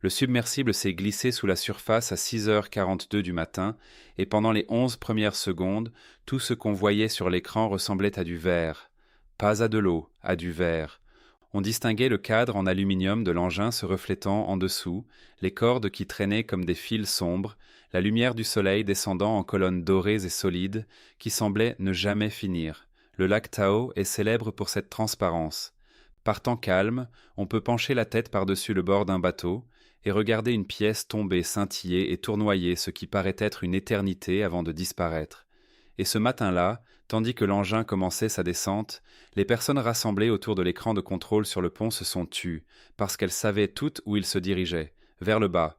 Le submersible s'est glissé sous la surface à 6h42 du matin, et pendant les 11 premières secondes, tout ce qu'on voyait sur l'écran ressemblait à du verre. Pas à de l'eau, à du verre. On distinguait le cadre en aluminium de l'engin se reflétant en dessous, les cordes qui traînaient comme des fils sombres, la lumière du soleil descendant en colonnes dorées et solides, qui semblaient ne jamais finir. Le lac Tao est célèbre pour cette transparence. Par temps calme, on peut pencher la tête par-dessus le bord d'un bateau et regarder une pièce tomber, scintiller et tournoyer ce qui paraît être une éternité avant de disparaître. Et ce matin-là, tandis que l'engin commençait sa descente, les personnes rassemblées autour de l'écran de contrôle sur le pont se sont tues, parce qu'elles savaient toutes où ils se dirigeaient, vers le bas,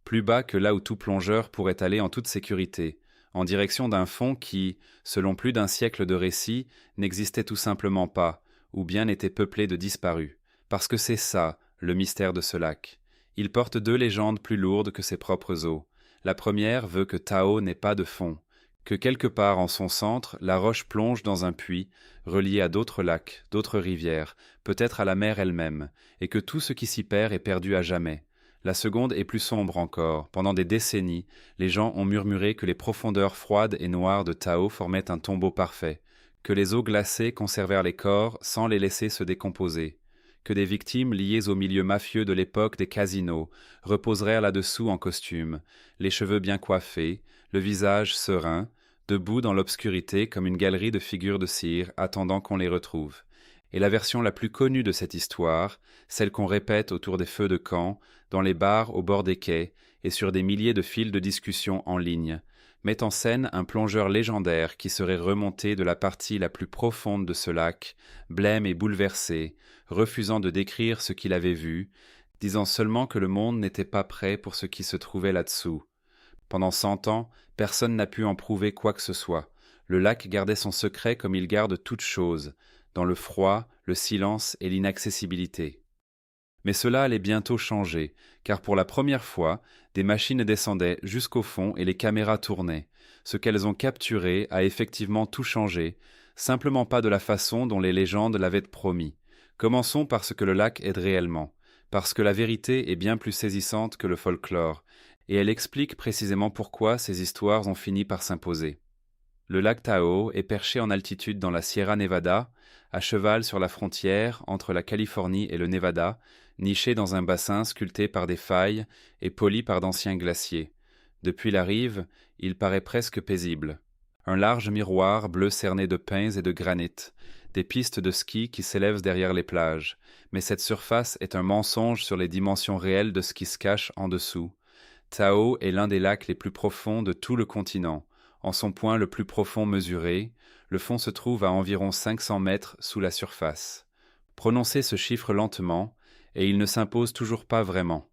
plus bas que là où tout plongeur pourrait aller en toute sécurité, en direction d'un fond qui, selon plus d'un siècle de récits, n'existait tout simplement pas, ou bien était peuplé de disparus. Parce que c'est ça, le mystère de ce lac. Il porte deux légendes plus lourdes que ses propres eaux. La première veut que Tao n'ait pas de fond, que quelque part en son centre, la roche plonge dans un puits, relié à d'autres lacs, d'autres rivières, peut-être à la mer elle-même, et que tout ce qui s'y perd est perdu à jamais. La seconde est plus sombre encore. Pendant des décennies, les gens ont murmuré que les profondeurs froides et noires de Tao formaient un tombeau parfait, que les eaux glacées conservèrent les corps sans les laisser se décomposer, que des victimes liées au milieu mafieux de l'époque des casinos reposeraient là-dessous en costume, les cheveux bien coiffés, le visage serein, debout dans l'obscurité comme une galerie de figures de cire attendant qu'on les retrouve. Et la version la plus connue de cette histoire, celle qu'on répète autour des feux de camp, dans les bars au bord des quais et sur des milliers de fils de discussion en ligne, met en scène un plongeur légendaire qui serait remonté de la partie la plus profonde de ce lac, blême et bouleversé, refusant de décrire ce qu'il avait vu, disant seulement que le monde n'était pas prêt pour ce qui se trouvait là-dessous. Pendant 100 ans, personne n'a pu en prouver quoi que ce soit. Le lac gardait son secret comme il garde toute chose, dans le froid, le silence et l'inaccessibilité. Mais cela allait bientôt changer, car pour la première fois, des machines descendaient jusqu'au fond et les caméras tournaient. Ce qu'elles ont capturé a effectivement tout changé, simplement pas de la façon dont les légendes l'avaient promis. Commençons par ce que le lac aide réellement, parce que la vérité est bien plus saisissante que le folklore, et elle explique précisément pourquoi ces histoires ont fini par s'imposer. Le lac Tahoe est perché en altitude dans la Sierra Nevada, à cheval sur la frontière entre la Californie et le Nevada, niché dans un bassin sculpté par des failles et poli par d'anciens glaciers. Depuis la rive, il paraît presque paisible. Un large miroir bleu cerné de pins et de granit, des pistes de ski qui s'élèvent derrière les plages, mais cette surface est un mensonge sur les dimensions réelles de ce qui se cache en dessous. Tahoe est l'un des lacs les plus profonds de tout le continent. En son point le plus profond mesuré, le fond se trouve à environ 500 mètres sous la surface. Prononcez ce chiffre lentement, et il ne s'impose toujours pas vraiment.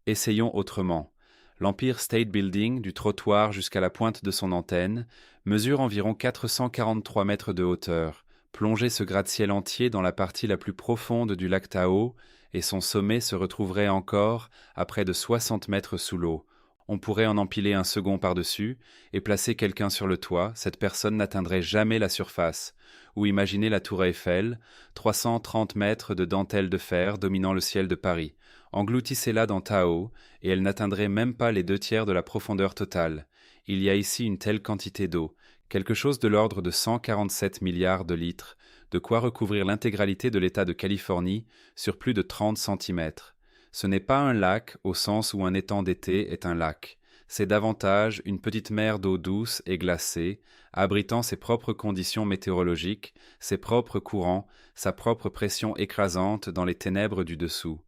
Essayons autrement. L'Empire State Building, du trottoir jusqu'à la pointe de son antenne, mesure environ 443 mètres de hauteur. Plongez ce gratte-ciel entier dans la partie la plus profonde du lac Tahoe, et son sommet se retrouverait encore à près de 60 mètres sous l'eau. On pourrait en empiler un second par-dessus et placer quelqu'un sur le toit, cette personne n'atteindrait jamais la surface. Ou imaginez la tour Eiffel, 330 mètres de dentelle de fer dominant le ciel de Paris. Engloutissez-la dans Tahoe et elle n'atteindrait même pas les 2/3 de la profondeur totale. Il y a ici une telle quantité d'eau, quelque chose de l'ordre de 147 milliards de litres, de quoi recouvrir l'intégralité de l'État de Californie sur plus de 30 centimètres. Ce n'est pas un lac au sens où un étang d'été est un lac. C'est davantage une petite mer d'eau douce et glacée, abritant ses propres conditions météorologiques, ses propres courants, sa propre pression écrasante dans les ténèbres du dessous.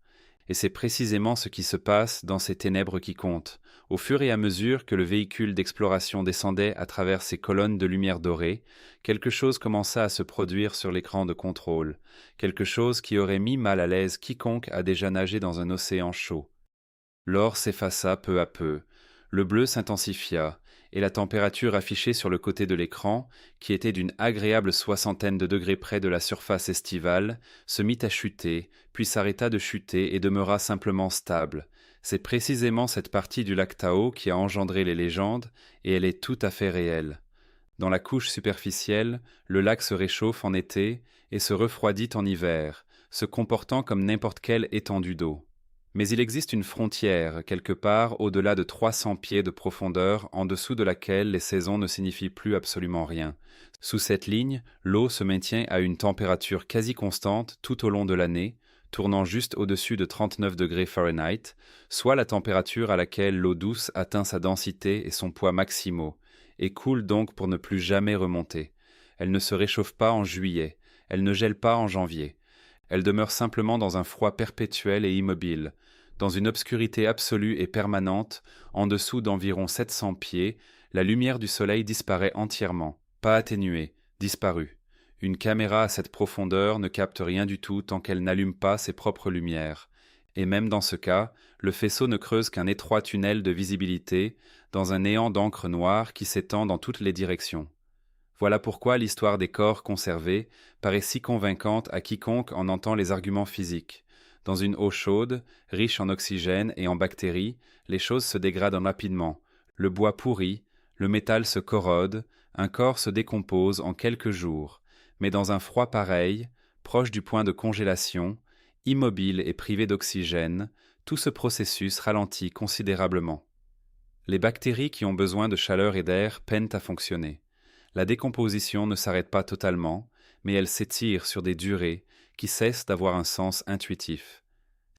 Et c'est précisément ce qui se passe dans ces ténèbres qui comptent. Au fur et à mesure que le véhicule d'exploration descendait à travers ces colonnes de lumière dorée, quelque chose commença à se produire sur l'écran de contrôle, quelque chose qui aurait mis mal à l'aise quiconque a déjà nagé dans un océan chaud. L'or s'effaça peu à peu, le bleu s'intensifia, et la température affichée sur le côté de l'écran, qui était d'une agréable 60aine de degrés près de la surface estivale, se mit à chuter, puis s'arrêta de chuter et demeura simplement stable. C'est précisément cette partie du lac Tahoe qui a engendré les légendes, et elle est tout à fait réelle. Dans la couche superficielle, le lac se réchauffe en été et se refroidit en hiver, se comportant comme n'importe quelle étendue d'eau. Mais il existe une frontière, quelque part au-delà de 300 pieds de profondeur, en dessous de laquelle les saisons ne signifient plus absolument rien. Sous cette ligne, l'eau se maintient à une température quasi constante tout au long de l'année, tournant juste au-dessus de 39 degrés Fahrenheit, soit la température à laquelle l'eau douce atteint sa densité et son poids maximaux, et coule donc pour ne plus jamais remonter. Elle ne se réchauffe pas en juillet, elle ne gèle pas en janvier. Elle demeure simplement dans un froid perpétuel et immobile, dans une obscurité absolue et permanente, en dessous d'environ 700 pieds, la lumière du soleil disparaît entièrement, pas atténuée, disparue. Une caméra à cette profondeur ne capte rien du tout tant qu'elle n'allume pas ses propres lumières. Et même dans ce cas, le faisceau ne creuse qu'un étroit tunnel de visibilité, dans un néant d'encre noire qui s'étend dans toutes les directions. Voilà pourquoi l'histoire des corps conservés paraît si convaincante à quiconque en entend les arguments physiques. Dans une eau chaude, riche en oxygène et en bactéries, les choses se dégradent rapidement. Le bois pourrit, le métal se corrode, un corps se décompose en quelques jours. Mais dans un froid pareil, proche du point de congélation, immobile et privé d'oxygène, tout ce processus ralentit considérablement. Les bactéries qui ont besoin de chaleur et d'air peinent à fonctionner. La décomposition ne s'arrête pas totalement, mais elle s'étire sur des durées qui cessent d'avoir un sens intuitif.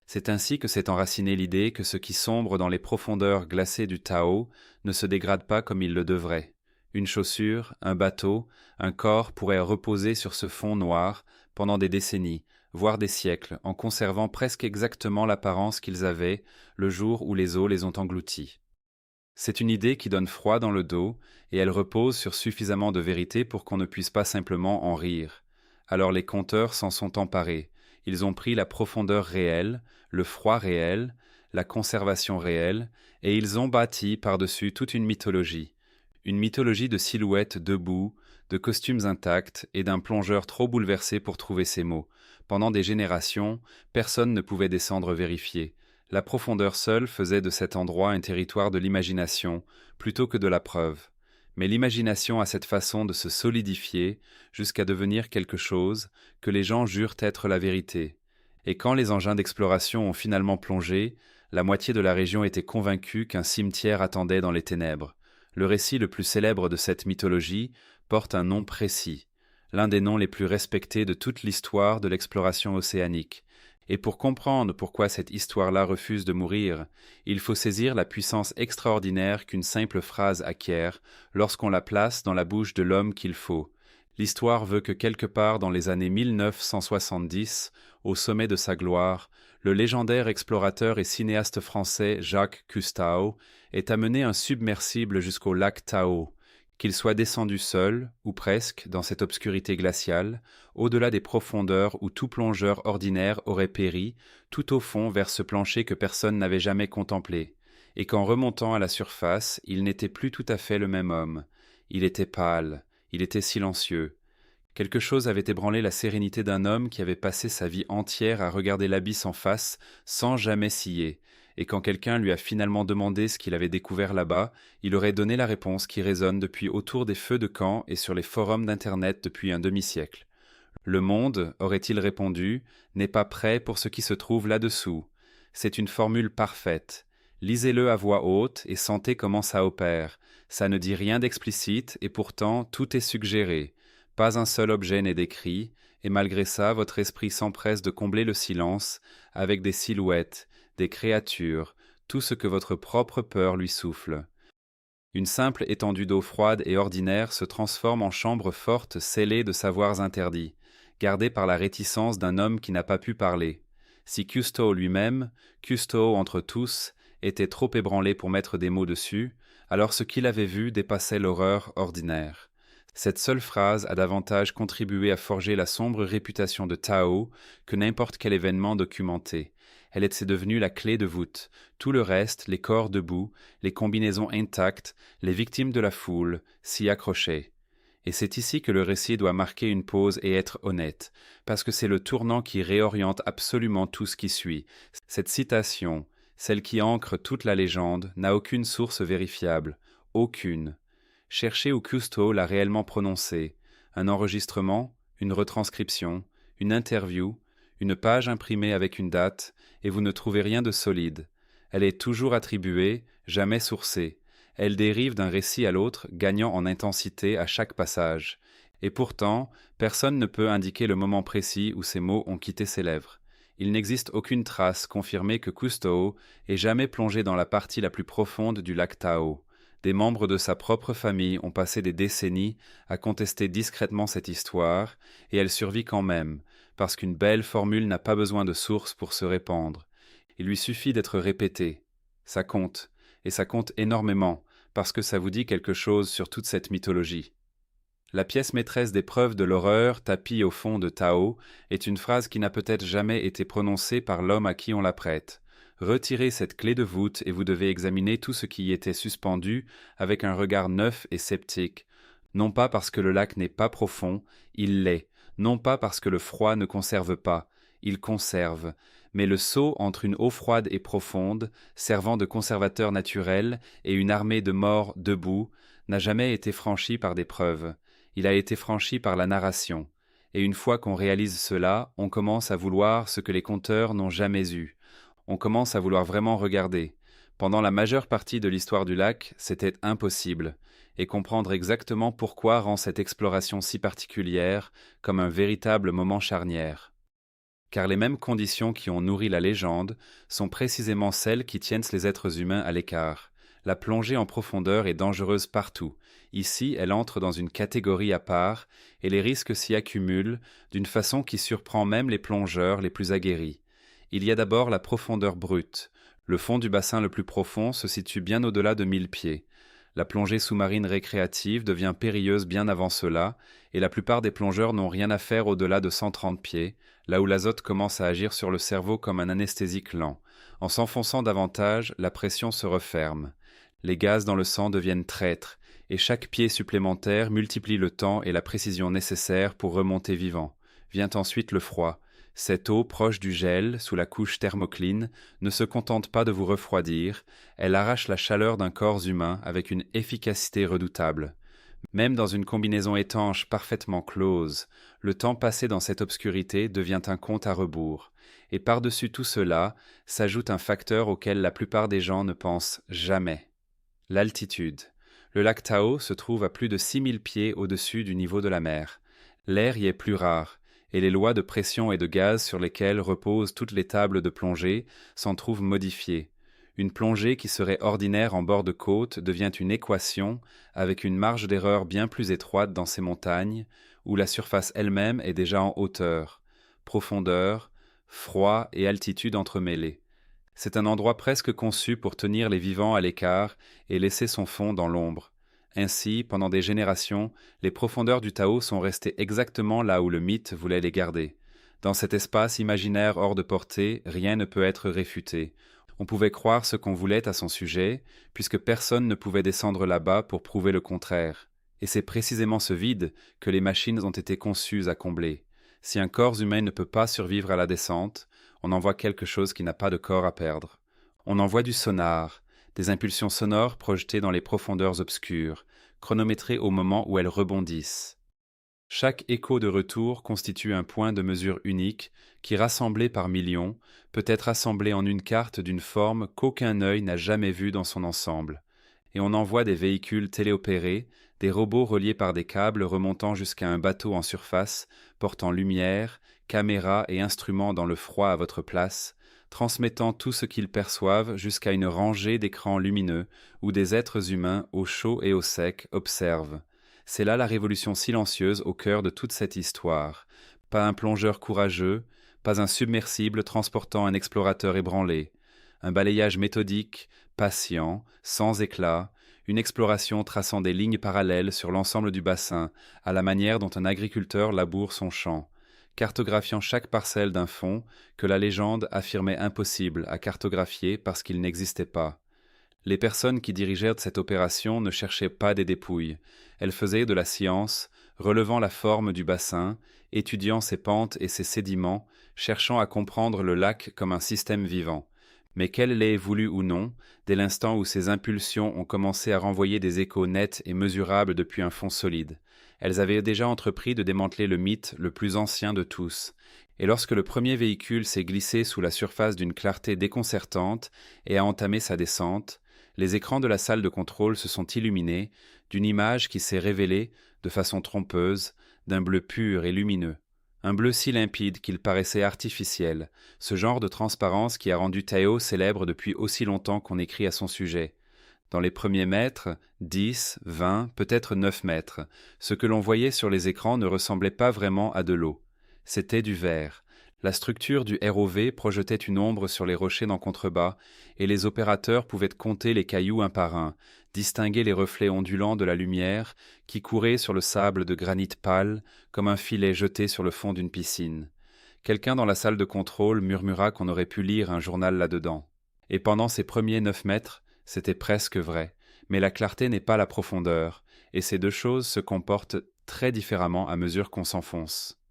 C'est ainsi que s'est enracinée l'idée que ce qui sombre dans les profondeurs glacées du Tao ne se dégrade pas comme il le devrait. Une chaussure, un bateau, un corps pourraient reposer sur ce fond noir pendant des décennies, voire des siècles, en conservant presque exactement l'apparence qu'ils avaient le jour où les eaux les ont engloutis. C'est une idée qui donne froid dans le dos, et elle repose sur suffisamment de vérité pour qu'on ne puisse pas simplement en rire. Alors les conteurs s'en sont emparés. Ils ont pris la profondeur réelle, le froid réel, la conservation réelle, et ils ont bâti par-dessus toute une mythologie de silhouettes debout, de costumes intacts et d'un plongeur trop bouleversé pour trouver ses mots. Pendant des générations, personne ne pouvait descendre vérifier. La profondeur seule faisait de cet endroit un territoire de l'imagination, plutôt que de la preuve. Mais l'imagination a cette façon de se solidifier jusqu'à devenir quelque chose que les gens jurent être la vérité. Et quand les engins d'exploration ont finalement plongé, la moitié de la région était convaincue qu'un cimetière attendait dans les ténèbres. Le récit le plus célèbre de cette mythologie porte un nom précis, l'un des noms les plus respectés de toute l'histoire de l'exploration océanique. Et pour comprendre pourquoi cette histoire-là refuse de mourir, il faut saisir la puissance extraordinaire qu'une simple phrase acquiert lorsqu'on la place dans la bouche de l'homme qu'il faut. L'histoire veut que quelque part dans les années 1970, au sommet de sa gloire, le légendaire explorateur et cinéaste français Jacques Cousteau ait amené un submersible jusqu'au lac Tao, qu'il soit descendu seul, ou presque, dans cette obscurité glaciale, au-delà des profondeurs où tout plongeur ordinaire aurait péri, tout au fond vers ce plancher que personne n'avait jamais contemplé, et qu'en remontant à la surface, il n'était plus tout à fait le même homme. Il était pâle, il était silencieux. Quelque chose avait ébranlé la sérénité d'un homme qui avait passé sa vie entière à regarder l'abysse en face sans jamais scier, et quand quelqu'un lui a finalement demandé ce qu'il avait découvert là-bas, il aurait donné la réponse qui résonne depuis autour des feux de camp et sur les forums d'Internet depuis un demi-siècle. Le monde, aurait-il répondu, n'est pas prêt pour ce qui se trouve là-dessous. C'est une formule parfaite. Lisez-le à voix haute et sentez comment ça opère. Ça ne dit rien d'explicite et pourtant tout est suggéré. Pas un seul objet n'est décrit, et malgré ça, votre esprit s'empresse de combler le silence avec des silhouettes, des créatures, tout ce que votre propre peur lui souffle. Une simple étendue d'eau froide et ordinaire se transforme en chambre forte scellée de savoirs interdits, gardée par la réticence d'un homme qui n'a pas pu parler. Si Cousteau lui-même, Cousteau entre tous, était trop ébranlé pour mettre des mots dessus, alors ce qu'il avait vu dépassait l'horreur ordinaire. Cette seule phrase a davantage contribué à forger la sombre réputation de Tao que n'importe quel événement documenté. Elle était devenue la clé de voûte. Tout le reste, les corps debout, les combinaisons intactes, les victimes de la foule, s'y accrochaient. Et c'est ici que le récit doit marquer une pause et être honnête, parce que c'est le tournant qui réoriente absolument tout ce qui suit. Cette citation, celle qui ancre toute la légende, n'a aucune source vérifiable, aucune. Cherchez où Cousteau l'a réellement prononcé, un enregistrement, une retranscription, une interview, une page imprimée avec une date, et vous ne trouvez rien de solide. Elle est toujours attribuée, jamais sourcée. Elle dérive d'un récit à l'autre, gagnant en intensité à chaque passage. Et pourtant, personne ne peut indiquer le moment précis où ces mots ont quitté ses lèvres. Il n'existe aucune trace confirmée que Cousteau ait jamais plongé dans la partie la plus profonde du lac Tao. Des membres de sa propre famille ont passé des décennies à contester discrètement cette histoire, et elle survit quand même, parce qu'une belle formule n'a pas besoin de source pour se répandre. Il lui suffit d'être répétée. Ça compte, et ça compte énormément, parce que ça vous dit quelque chose sur toute cette mythologie. La pièce maîtresse des preuves de l'horreur, tapie au fond de Tao, est une phrase qui n'a peut-être jamais été prononcée par l'homme à qui on la prête. Retirez cette clé de voûte et vous devez examiner tout ce qui y était suspendu avec un regard neuf et sceptique. Non pas parce que le lac n'est pas profond, il l'est. Non pas parce que le froid ne conserve pas, il conserve. Mais le saut entre une eau froide et profonde, servant de conservateur naturel, et une armée de morts debout, n'a jamais été franchi par des preuves. Il a été franchi par la narration. Et une fois qu'on réalise cela, on commence à vouloir ce que les conteurs n'ont jamais eu. On commence à vouloir vraiment regarder. Pendant la majeure partie de l'histoire du lac, c'était impossible. Et comprendre exactement pourquoi rend cette exploration si particulière, comme un véritable moment charnière. Car les mêmes conditions qui ont nourri la légende sont précisément celles qui tiennent les êtres humains à l'écart. La plongée en profondeur est dangereuse partout. Ici, elle entre dans une catégorie à part, et les risques s'y accumulent d'une façon qui surprend même les plongeurs les plus aguerris. Il y a d'abord la profondeur brute. Le fond du bassin le plus profond se situe bien au-delà de 1000 pieds. La plongée sous-marine récréative devient périlleuse bien avant cela, et la plupart des plongeurs n'ont rien à faire au-delà de 130 pieds, là où l'azote commence à agir sur le cerveau comme un anesthésique lent. En s'enfonçant davantage, la pression se referme. Les gaz dans le sang deviennent traîtres, et chaque pied supplémentaire multiplie le temps et la précision nécessaires pour remonter vivant. Vient ensuite le froid. Cette eau proche du gel, sous la couche thermocline, ne se contente pas de vous refroidir, elle arrache la chaleur d'un corps humain avec une efficacité redoutable. Même dans une combinaison étanche parfaitement close, le temps passé dans cette obscurité devient un compte à rebours. Et par-dessus tout cela, s'ajoute un facteur auquel la plupart des gens ne pensent jamais. L'altitude. Le lac Tao se trouve à plus de 6000 pieds au-dessus du niveau de la mer. L'air y est plus rare, et les lois de pression et de gaz sur lesquelles reposent toutes les tables de plongée s'en trouvent modifiées. Une plongée qui serait ordinaire en bord de côte devient une équation avec une marge d'erreur bien plus étroite dans ces montagnes, où la surface elle-même est déjà en hauteur, profondeur, froid et altitude entremêlés. C'est un endroit presque conçu pour tenir les vivants à l'écart et laisser son fond dans l'ombre. Ainsi, pendant des générations, les profondeurs du Tao sont restées exactement là où le mythe voulait les garder. Dans cet espace imaginaire hors de portée, rien ne peut être réfuté. On pouvait croire ce qu'on voulait à son sujet, puisque personne ne pouvait descendre là-bas pour prouver le contraire. Et c'est précisément ce vide que les machines ont été conçues à combler. Si un corps humain ne peut pas survivre à la descente, on envoie quelque chose qui n'a pas de corps à perdre. On envoie du sonar, des impulsions sonores projetées dans les profondeurs obscures, chronométrées au moment où elles rebondissent. Chaque écho de retour constitue un point de mesure unique qui, rassemblé par millions, peut être assemblé en une carte d'une forme qu'aucun œil n'a jamais vue dans son ensemble. Et on envoie des véhicules téléopérés, des robots reliés par des câbles remontant jusqu'à un bateau en surface, portant lumière, caméras et instruments dans le froid à votre place, transmettant tout ce qu'ils perçoivent jusqu'à une rangée d'écrans lumineux où des êtres humains au chaud et au sec observent. C'est là la révolution silencieuse au cœur de toute cette histoire. Pas un plongeur courageux, pas un submersible transportant un explorateur ébranlé. Un balayage méthodique, patient, sans éclat, une exploration traçant des lignes parallèles sur l'ensemble du bassin, à la manière dont un agriculteur laboure son champ, cartographiant chaque parcelle d'un fond que la légende affirmait impossible à cartographier parce qu'il n'existait pas. Les personnes qui dirigèrent cette opération ne cherchaient pas des dépouilles. Elles faisaient de la science, relevant la forme du bassin, étudiant ses pentes et ses sédiments, cherchant à comprendre le lac comme un système vivant. Mais qu'elle l'ait voulu ou non, dès l'instant où ces impulsions ont commencé à renvoyer des échos nets et mesurables depuis un fond solide, elles avaient déjà entrepris de démanteler le mythe le plus ancien de tous, et lorsque le premier véhicule s'est glissé sous la surface d'une clarté déconcertante et a entamé sa descente, les écrans de la salle de contrôle se sont illuminés d'une image qui s'est révélée, de façon trompeuse, d'un bleu pur et lumineux. Un bleu si limpide qu'il paraissait artificiel, ce genre de transparence qui a rendu Théo célèbre depuis aussi longtemps qu'on écrit à son sujet. Dans les premiers mètres, 10, 20, peut-être 9 mètres, ce que l'on voyait sur les écrans ne ressemblait pas vraiment à de l'eau. C'était du verre. La structure du ROV projetait une ombre sur les rochers d'en contrebas, et les opérateurs pouvaient compter les cailloux un par un, distinguer les reflets ondulants de la lumière qui couraient sur le sable de granit pâle comme un filet jeté sur le fond d'une piscine. Quelqu'un dans la salle de contrôle murmura qu'on aurait pu lire un journal là-dedans. Et pendant ces premiers 9 mètres, c'était presque vrai, mais la clarté n'est pas la profondeur, et ces deux choses se comportent très différemment à mesure qu'on s'enfonce.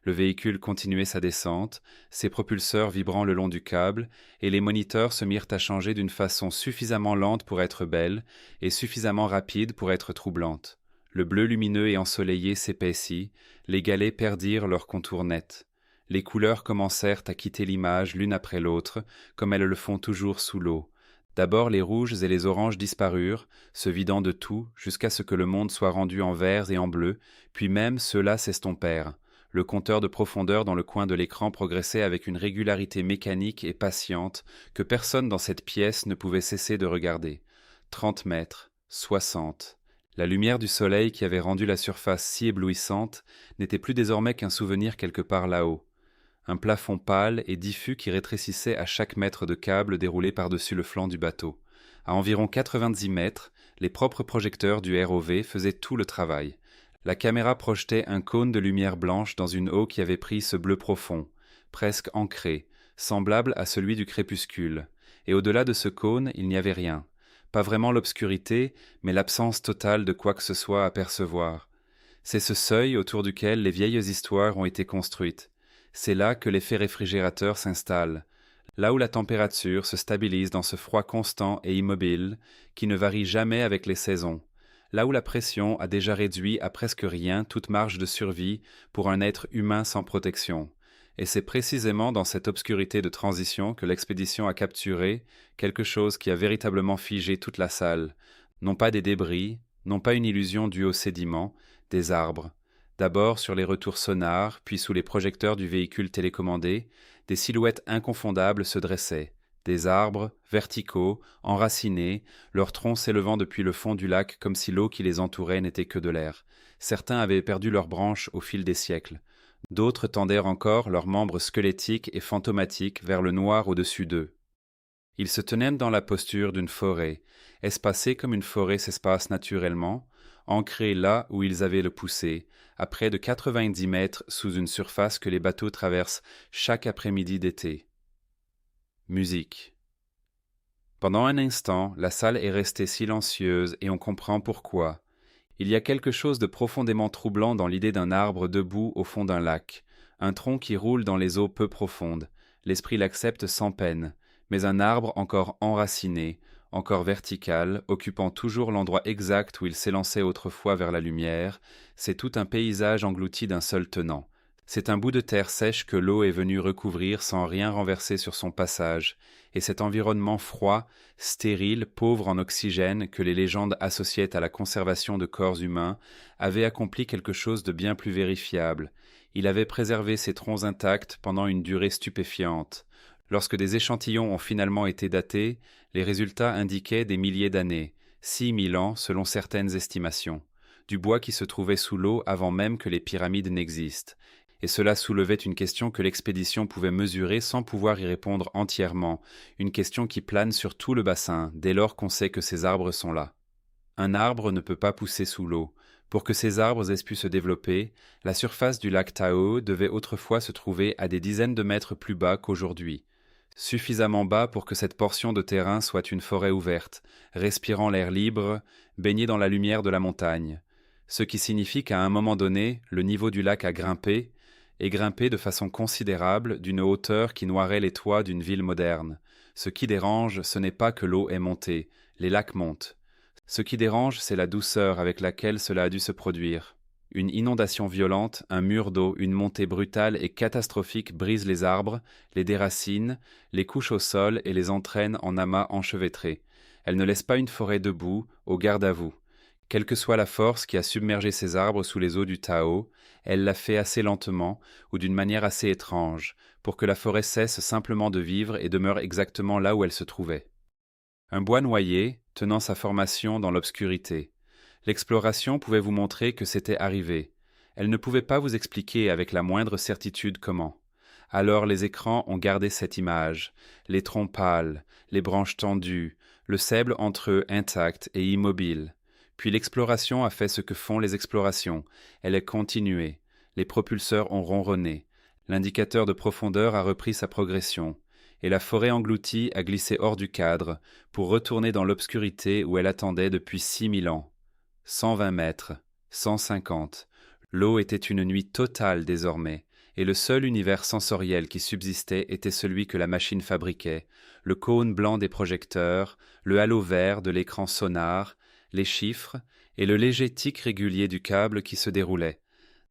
Le véhicule continuait sa descente, ses propulseurs vibrant le long du câble, et les moniteurs se mirent à changer d'une façon suffisamment lente pour être belle et suffisamment rapide pour être troublante. Le bleu lumineux et ensoleillé s'épaissit, les galets perdirent leur contour net. Les couleurs commencèrent à quitter l'image l'une après l'autre, comme elles le font toujours sous l'eau. D'abord les rouges et les oranges disparurent, se vidant de tout, jusqu'à ce que le monde soit rendu en vert et en bleu, puis même ceux-là s'estompèrent. Le compteur de profondeur dans le coin de l'écran progressait avec une régularité mécanique et patiente que personne dans cette pièce ne pouvait cesser de regarder. 30 mètres, 60. La lumière du soleil qui avait rendu la surface si éblouissante n'était plus désormais qu'un souvenir quelque part là-haut. Un plafond pâle et diffus qui rétrécissait à chaque mètre de câble déroulé par-dessus le flanc du bateau. À environ 90 mètres, les propres projecteurs du ROV faisaient tout le travail. La caméra projetait un cône de lumière blanche dans une eau qui avait pris ce bleu profond, presque ancré, semblable à celui du crépuscule. Et au-delà de ce cône, il n'y avait rien. Pas vraiment l'obscurité, mais l'absence totale de quoi que ce soit à percevoir. C'est ce seuil autour duquel les vieilles histoires ont été construites. C'est là que l'effet réfrigérateur s'installe. Là où la température se stabilise dans ce froid constant et immobile, qui ne varie jamais avec les saisons. Là où la pression a déjà réduit à presque rien toute marge de survie pour un être humain sans protection. Et c'est précisément dans cette obscurité de transition que l'expédition a capturé quelque chose qui a véritablement figé toute la salle. Non pas des débris, non pas une illusion due aux sédiments, des arbres. D'abord sur les retours sonars, puis sous les projecteurs du véhicule télécommandé, des silhouettes inconfondables se dressaient. Des arbres, verticaux, enracinés, leurs troncs s'élevant depuis le fond du lac comme si l'eau qui les entourait n'était que de l'air. Certains avaient perdu leurs branches au fil des siècles. D'autres tendèrent encore leurs membres squelettiques et fantomatiques vers le noir au-dessus d'eux. Ils se tenaient dans la posture d'une forêt, espacés comme une forêt s'espace naturellement, ancrés là où ils avaient le poussé, à près de 90 mètres sous une surface que les bateaux traversent chaque après-midi d'été. Musique. Pendant un instant, la salle est restée silencieuse et on comprend pourquoi. Il y a quelque chose de profondément troublant dans l'idée d'un arbre debout au fond d'un lac, un tronc qui roule dans les eaux peu profondes. L'esprit l'accepte sans peine, mais un arbre encore enraciné, encore vertical, occupant toujours l'endroit exact où il s'élançait autrefois vers la lumière, c'est tout un paysage englouti d'un seul tenant. C'est un bout de terre sèche que l'eau est venue recouvrir sans rien renverser sur son passage, et cet environnement froid, stérile, pauvre en oxygène que les légendes associaient à la conservation de corps humains avait accompli quelque chose de bien plus vérifiable. Il avait préservé ses troncs intacts pendant une durée stupéfiante. Lorsque des échantillons ont finalement été datés, les résultats indiquaient des milliers d'années, 6000 ans selon certaines estimations, du bois qui se trouvait sous l'eau avant même que les pyramides n'existent. Et cela soulevait une question que l'expédition pouvait mesurer sans pouvoir y répondre entièrement, une question qui plane sur tout le bassin, dès lors qu'on sait que ces arbres sont là. Un arbre ne peut pas pousser sous l'eau. Pour que ces arbres aient pu se développer, la surface du lac Tahoe devait autrefois se trouver à des dizaines de mètres plus bas qu'aujourd'hui. Suffisamment bas pour que cette portion de terrain soit une forêt ouverte, respirant l'air libre, baignée dans la lumière de la montagne. Ce qui signifie qu'à un moment donné, le niveau du lac a grimpé, et grimpé de façon considérable d'une hauteur qui noirait les toits d'une ville moderne. Ce qui dérange, ce n'est pas que l'eau est montée, les lacs montent. Ce qui dérange, c'est la douceur avec laquelle cela a dû se produire. Une inondation violente, un mur d'eau, une montée brutale et catastrophique brisent les arbres, les déracinent, les couchent au sol et les entraînent en amas enchevêtrés. Elle ne laisse pas une forêt debout, au garde à vous. Quelle que soit la force qui a submergé ces arbres sous les eaux du Tao, elle l'a fait assez lentement ou d'une manière assez étrange, pour que la forêt cesse simplement de vivre et demeure exactement là où elle se trouvait. Un bois noyé, tenant sa formation dans l'obscurité. L'exploration pouvait vous montrer que c'était arrivé. Elle ne pouvait pas vous expliquer avec la moindre certitude comment. Alors les écrans ont gardé cette image, les troncs pâles, les branches tendues, le sable entre eux intact et immobile. Puis l'exploration a fait ce que font les explorations. Elle est continuée. Les propulseurs ont ronronné. L'indicateur de profondeur a repris sa progression. Et la forêt engloutie a glissé hors du cadre pour retourner dans l'obscurité où elle attendait depuis 6000 ans. 120 mètres, 150. L'eau était une nuit totale désormais, et le seul univers sensoriel qui subsistait était celui que la machine fabriquait, le cône blanc des projecteurs, le halo vert de l'écran sonar, les chiffres et le léger tic régulier du câble qui se déroulait.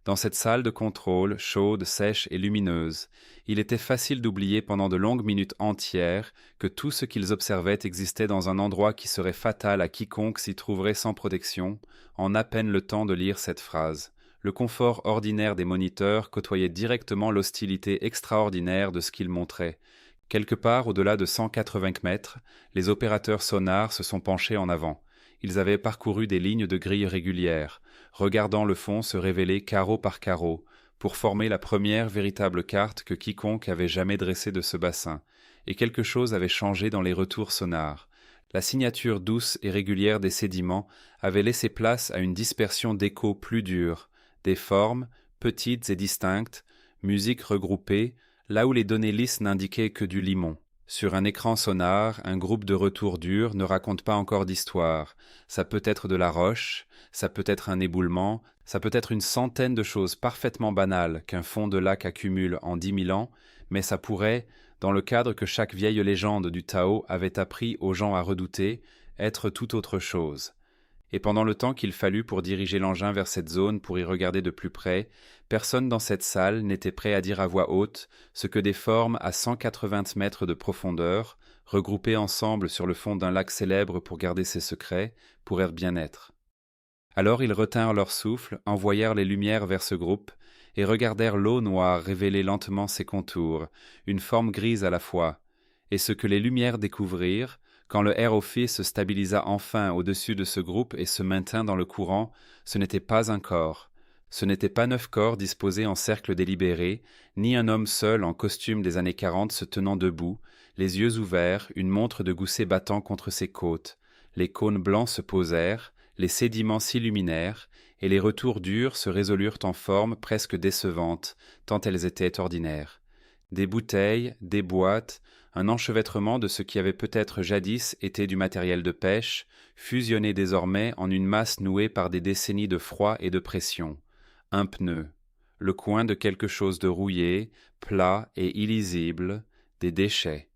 Dans cette salle de contrôle, chaude, sèche et lumineuse, il était facile d'oublier pendant de longues minutes entières que tout ce qu'ils observaient existait dans un endroit qui serait fatal à quiconque s'y trouverait sans protection, en à peine le temps de lire cette phrase. Le confort ordinaire des moniteurs côtoyait directement l'hostilité extraordinaire de ce qu'ils montraient. Quelque part au-delà de 180 mètres, les opérateurs sonars se sont penchés en avant. Ils avaient parcouru des lignes de grilles régulières, regardant le fond se révéler carreau par carreau, pour former la première véritable carte que quiconque avait jamais dressée de ce bassin, et quelque chose avait changé dans les retours sonars. La signature douce et régulière des sédiments avait laissé place à une dispersion d'échos plus durs, des formes, petites et distinctes, musiques regroupées, là où les données lisses n'indiquaient que du limon. Sur un écran sonar, un groupe de retours durs ne raconte pas encore d'histoire. Ça peut être de la roche, ça peut être un éboulement, ça peut être une centaine de choses parfaitement banales qu'un fond de lac accumule en 10 000 ans, mais ça pourrait, dans le cadre que chaque vieille légende du Tao avait appris aux gens à redouter, être tout autre chose. Et pendant le temps qu'il fallut pour diriger l'engin vers cette zone pour y regarder de plus près, personne dans cette salle n'était prêt à dire à voix haute ce que des formes à 180 mètres de profondeur, regroupées ensemble sur le fond d'un lac célèbre pour garder ses secrets, pourraient bien être. Alors ils retinrent leur souffle, envoyèrent les lumières vers ce groupe, et regardèrent l'eau noire révéler lentement ses contours, une forme grise à la fois, et ce que les lumières découvrirent, quand le ROV se stabilisa enfin au-dessus de ce groupe et se maintint dans le courant, ce n'était pas un corps. Ce n'étaient pas 9 corps disposés en cercle délibéré, ni un homme seul en costume des années 40 se tenant debout, les yeux ouverts, une montre de gousset battant contre ses côtes. Les cônes blancs se posèrent, les sédiments s'illuminèrent, et les retours durs se résolurent en forme presque décevante, tant elles étaient ordinaires. Des bouteilles, des boîtes, un enchevêtrement de ce qui avait peut-être jadis été du matériel de pêche, fusionné désormais en une masse nouée par des décennies de froid et de pression. Un pneu, le coin de quelque chose de rouillé, plat et illisible, des déchets.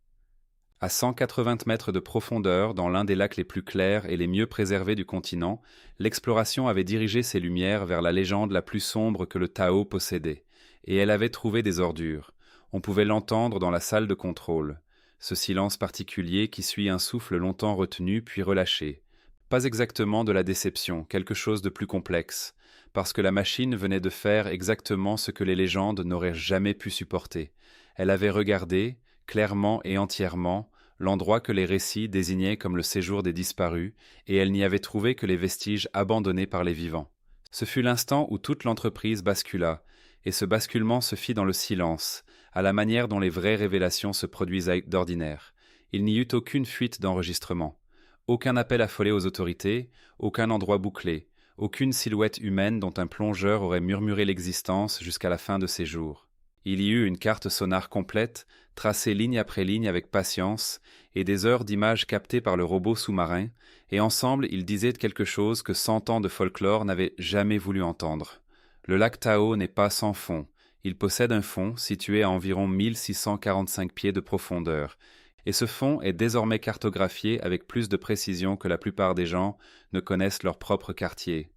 À 180 mètres de profondeur, dans l'un des lacs les plus clairs et les mieux préservés du continent, l'exploration avait dirigé ses lumières vers la légende la plus sombre que le Tao possédait, et elle avait trouvé des ordures. On pouvait l'entendre dans la salle de contrôle. Ce silence particulier qui suit un souffle longtemps retenu puis relâché. Pas exactement de la déception, quelque chose de plus complexe, parce que la machine venait de faire exactement ce que les légendes n'auraient jamais pu supporter. Elle avait regardé, clairement et entièrement, l'endroit que les récits désignaient comme le séjour des disparus, et elle n'y avait trouvé que les vestiges abandonnés par les vivants. Ce fut l'instant où toute l'entreprise bascula, et ce basculement se fit dans le silence, à la manière dont les vraies révélations se produisent d'ordinaire. Il n'y eut aucune fuite d'enregistrement, aucun appel affolé aux autorités, aucun endroit bouclé, aucune silhouette humaine dont un plongeur aurait murmuré l'existence jusqu'à la fin de ses jours. Il y eut une carte sonar complète, tracée ligne après ligne avec patience, et des heures d'images captées par le robot sous-marin, et ensemble ils disaient quelque chose que 100 ans de folklore n'avaient jamais voulu entendre. Le lac Tao n'est pas sans fond. Il possède un fond situé à environ 1645 pieds de profondeur, et ce fond est désormais cartographié avec plus de précision que la plupart des gens ne connaissent leur propre quartier.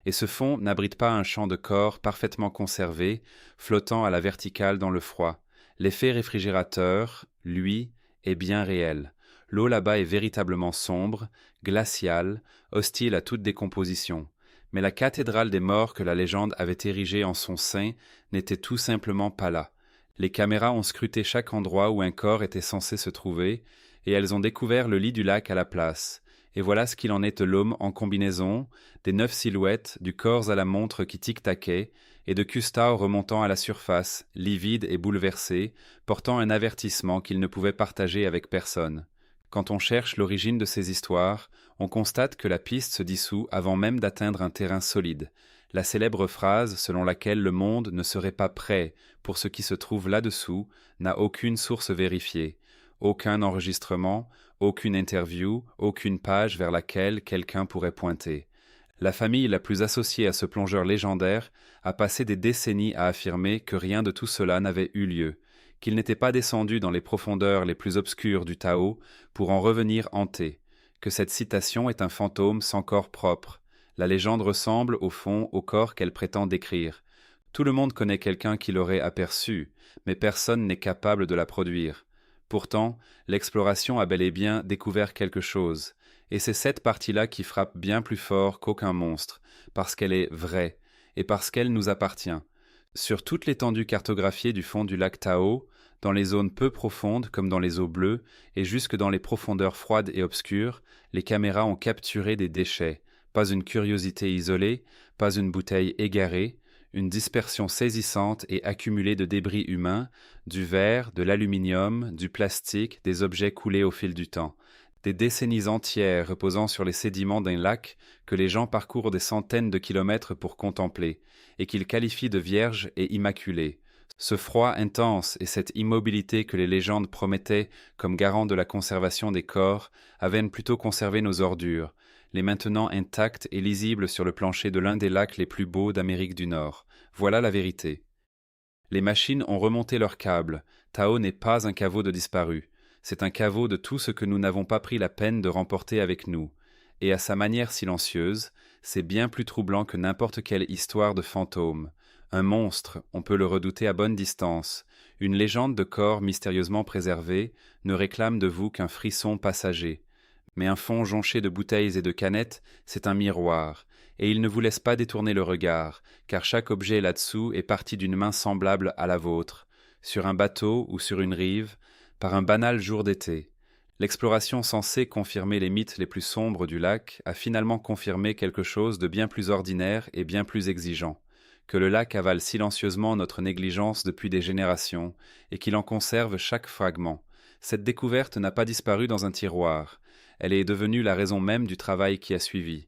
Et ce fond n'abrite pas un champ de corps parfaitement conservé, flottant à la verticale dans le froid. L'effet réfrigérateur, lui, est bien réel. L'eau là-bas est véritablement sombre, glaciale, hostile à toute décomposition. Mais la cathédrale des morts que la légende avait érigée en son sein n'était tout simplement pas là. Les caméras ont scruté chaque endroit où un corps était censé se trouver, et elles ont découvert le lit du lac à la place. Et voilà ce qu'il en est de l'homme en combinaison, des 9 silhouettes, du corps à la montre qui tic-taquait, et de Custao remontant à la surface, livide et bouleversé, portant un avertissement qu'il ne pouvait partager avec personne. Quand on cherche l'origine de ces histoires, on constate que la piste se dissout avant même d'atteindre un terrain solide. La célèbre phrase selon laquelle le monde ne serait pas prêt pour ce qui se trouve là-dessous n'a aucune source vérifiée, aucun enregistrement, aucune interview, aucune page vers laquelle quelqu'un pourrait pointer. La famille la plus associée à ce plongeur légendaire a passé des décennies à affirmer que rien de tout cela n'avait eu lieu, qu'il n'était pas descendu dans les profondeurs les plus obscures du Tao pour en revenir hanté, que cette citation est un fantôme sans corps propre. La légende ressemble, au fond, au corps qu'elle prétend décrire. Tout le monde connaît quelqu'un qui l'aurait aperçu, mais personne n'est capable de la produire. Pourtant, l'exploration a bel et bien découvert quelque chose, et c'est cette partie-là qui frappe bien plus fort qu'aucun monstre, parce qu'elle est vraie, et parce qu'elle nous appartient. Sur toute l'étendue cartographiée du fond du lac Tao, dans les zones peu profondes comme dans les eaux bleues, et jusque dans les profondeurs froides et obscures, les caméras ont capturé des déchets, pas une curiosité isolée, pas une bouteille égarée, une dispersion saisissante et accumulée de débris humains, du verre, de l'aluminium, du plastique, des objets coulés au fil du temps. Des décennies entières reposant sur les sédiments d'un lac que les gens parcourent des centaines de kilomètres pour contempler, et qu'ils qualifient de vierge et immaculé. Ce froid intense et cette immobilité que les légendes promettaient comme garant de la conservation des corps avaient plutôt conservé nos ordures, les maintenant intactes et lisibles sur le plancher de l'un des lacs les plus beaux d'Amérique du Nord. Voilà la vérité. Les machines ont remonté leurs câbles. Tao n'est pas un caveau de disparus. C'est un caveau de tout ce que nous n'avons pas pris la peine de remporter avec nous. Et à sa manière silencieuse, c'est bien plus troublant que n'importe quelle histoire de fantôme. Un monstre, on peut le redouter à bonne distance. Une légende de corps mystérieusement préservé ne réclame de vous qu'un frisson passager. Mais un fond jonché de bouteilles et de canettes, c'est un miroir, et il ne vous laisse pas détourner le regard, car chaque objet là-dessous est parti d'une main semblable à la vôtre, sur un bateau ou sur une rive, par un banal jour d'été. L'exploration censée confirmer les mythes les plus sombres du lac a finalement confirmé quelque chose de bien plus ordinaire et bien plus exigeant, que le lac avale silencieusement notre négligence depuis des générations, et qu'il en conserve chaque fragment. Cette découverte n'a pas disparu dans un tiroir. Elle est devenue la raison même du travail qui a suivi.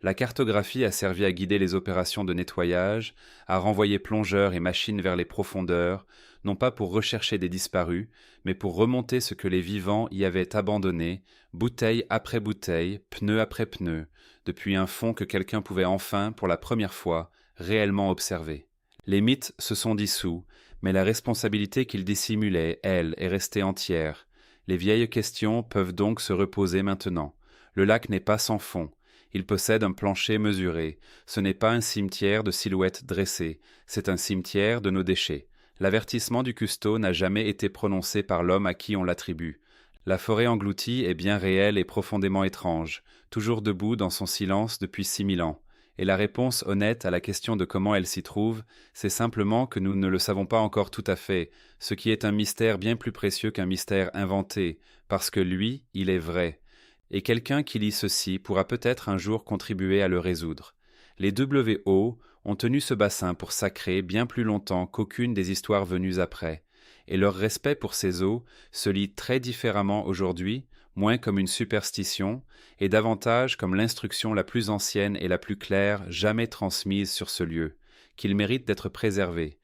La cartographie a servi à guider les opérations de nettoyage, à renvoyer plongeurs et machines vers les profondeurs, non pas pour rechercher des disparus, mais pour remonter ce que les vivants y avaient abandonné, bouteille après bouteille, pneu après pneu, depuis un fond que quelqu'un pouvait enfin, pour la première fois, réellement observer. Les mythes se sont dissous, mais la responsabilité qu'ils dissimulaient, elle, est restée entière. Les vieilles questions peuvent donc se reposer maintenant. Le lac n'est pas sans fond. Il possède un plancher mesuré. Ce n'est pas un cimetière de silhouettes dressées. C'est un cimetière de nos déchets. L'avertissement du custo n'a jamais été prononcé par l'homme à qui on l'attribue. La forêt engloutie est bien réelle et profondément étrange, toujours debout dans son silence depuis 6000 ans. Et la réponse honnête à la question de comment elle s'y trouve, c'est simplement que nous ne le savons pas encore tout à fait, ce qui est un mystère bien plus précieux qu'un mystère inventé, parce que lui, il est vrai. Et quelqu'un qui lit ceci pourra peut-être un jour contribuer à le résoudre. Les WO ont tenu ce bassin pour sacré bien plus longtemps qu'aucune des histoires venues après, et leur respect pour ces eaux se lit très différemment aujourd'hui, moins comme une superstition, et davantage comme l'instruction la plus ancienne et la plus claire jamais transmise sur ce lieu, qu'il mérite d'être préservé.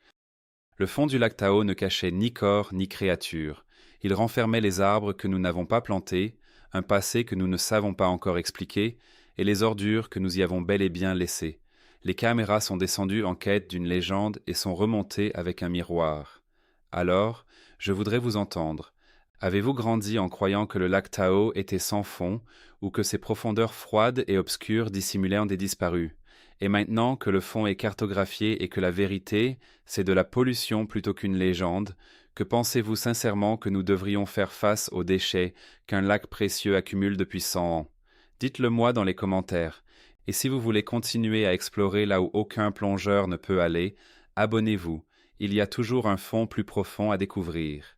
Le fond du lac Tao ne cachait ni corps ni créature. Il renfermait les arbres que nous n'avons pas plantés, un passé que nous ne savons pas encore expliquer, et les ordures que nous y avons bel et bien laissées. Les caméras sont descendues en quête d'une légende et sont remontées avec un miroir. Alors, je voudrais vous entendre. Avez-vous grandi en croyant que le lac Tao était sans fond, ou que ses profondeurs froides et obscures dissimulaient des disparus? Et maintenant que le fond est cartographié et que la vérité, c'est de la pollution plutôt qu'une légende, que pensez-vous sincèrement que nous devrions faire face aux déchets qu'un lac précieux accumule depuis 100 ans? Dites-le moi dans les commentaires. Et si vous voulez continuer à explorer là où aucun plongeur ne peut aller, abonnez-vous. Il y a toujours un fond plus profond à découvrir.